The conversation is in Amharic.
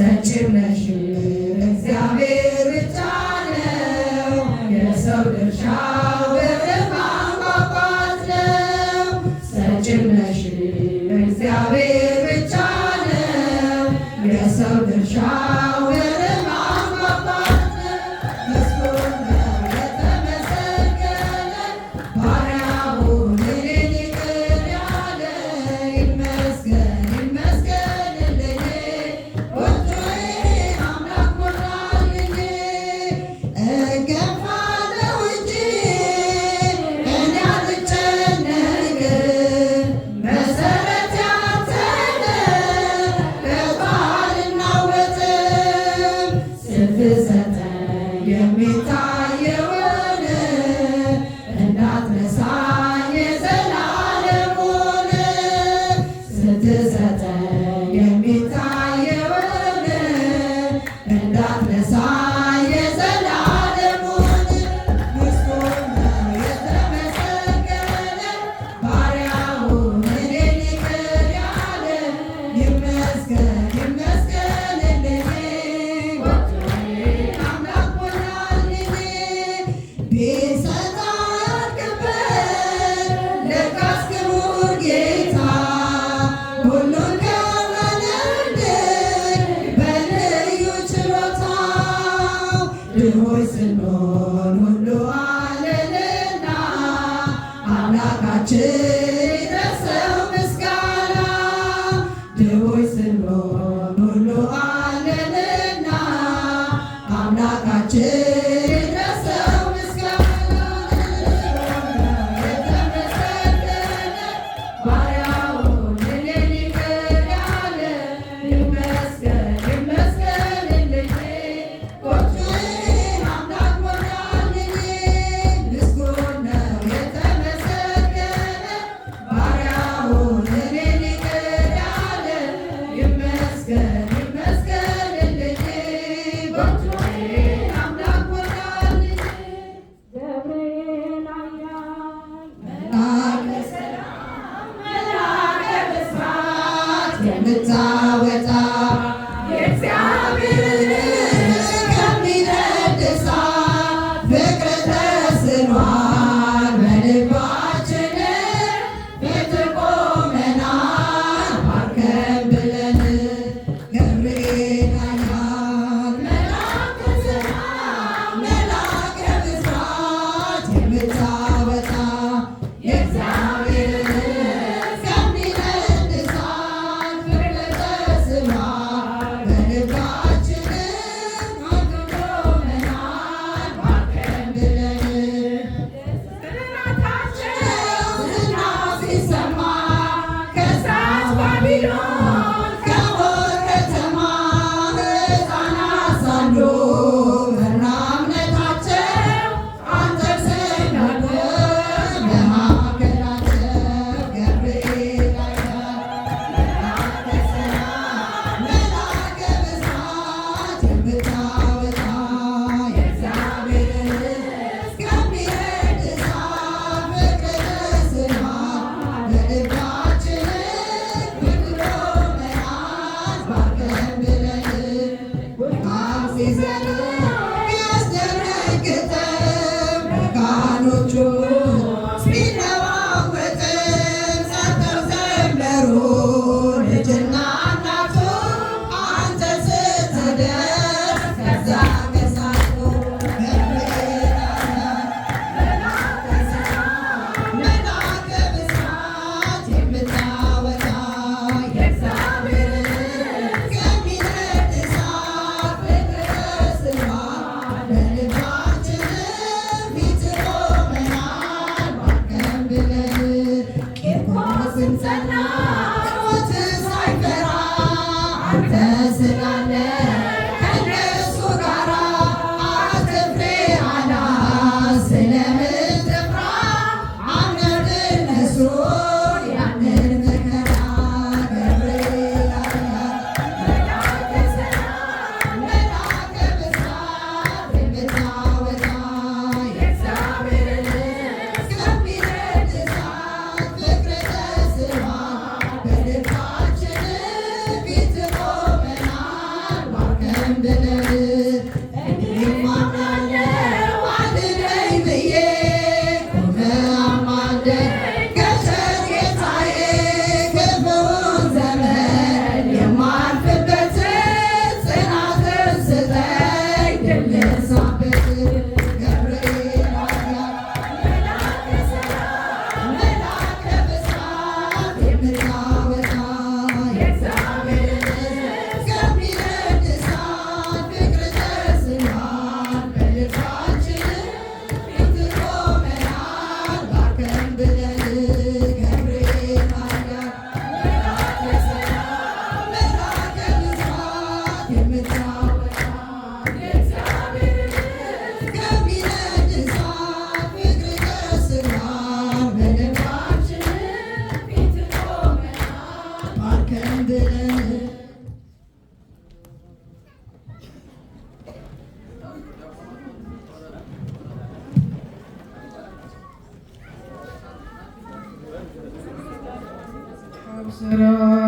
ሰጪው ነሽ እግዚአብሔር ብቻ ነው። የሰው ድርሻው በደም ማንኳኳት ነው። ሰጪው ነሽ እግዚአብሔር ብቻ ነው። የሰው ድርሻው በደም ማንኳኳት ነው። ምስጉን ነው የተመሰገነ ባሪያውን እኔን ይቅር ያለ ይመስገን ይመስገንልኝ ጎጆዬን አምላክ ሞላልኝ። እገፋለሁ እንጂ እኔ አልጨነቅም መሰረት ያንተ ነህ ከቃል አልናወጥም። ስትሰጠኝ የሚታየውን እንዳትረሳኝ የዘላለሙን ስትሰጠኝ የሚታየውን እንዳትረሳኝ የዘላለሙን ምስጉን ነው የተመሰገነ ባሪያውን እኔን ይቅር ያለ ይመስገን ይመስገንልኝ ጎጆዬን አምላክ ሞላልኝ። ቢሰጥ አያልቅበት ለካስ ክቡር ጌታ ሁሉን ከወነልኝ በልዩ ችሎታው ድሆች ስንሆን ሁሉ አለንና አምላካችን ይድረሰው ምስጋና። ድሆች ስንሆን ሁሉ አለንና አምላካችን ይድረሰው ምስጋና። የተመሰገነ ባሪያውን እኔን ይቅር ያለ ይመስገን ይመስገንልኝ ጎጆዬን አምላክ ሞላልኝ። ምስጉን ነው የተመሰገነ ባሪያውን እኔን ይቅር ያለ ይመስገን ይመስገንልኝ ጎጆዬን አምላክ ሞላልኝ። ገብርኤል ኃያል መልአከ ሰላም መልአከ ብስራት የምታወጣ የእግዚአብሔርን ከሚነድ እሳት ፍቅር ተስሏል በልባችን ፊት ቆመናል ባርከን ብለን። ገብርኤል ኃያል መልአከ ሰላም መልአከ ብስራት የምታወጣ የእግዚአብሔርን ከሚነድ እሳት ፍቅር ተስሏል በልባችን ፊት ቆመናል ባርከን ብለን። ዝና ሲሰማ ከእሳት ባቢሎን ከሞት ከተማ ሕፃናት ሳሉ በራ እምነታቸው አንተን ሰገዱ በማዕከላቸው። ገብርኤል ኃያል መልአከ ሰላም መልአከ ብስራት የምታወጣ የእግዚአብሔርን ከሚነድ እሳት ፍቅር ተስሏል በልባችን ፊት ቆመናል ባርከን ብለን። ቁጣው ሲዘንብ ቢያስደነግጥም ብርሃኖቹ ቢነዋወጥም ሰጥተው ዘመሩ ልጅና እናቱ አንተ ስትደርስ ከዛ ከሳቱ። ገብርኤል ኃያል መልአከ ሰላም መልአከ ብስራት የምታወጣ የእግዚአብሔርን ከሚነድ እሳት ፍቅር ተስሏል በልባችን ፊት ቆመናል Sarah.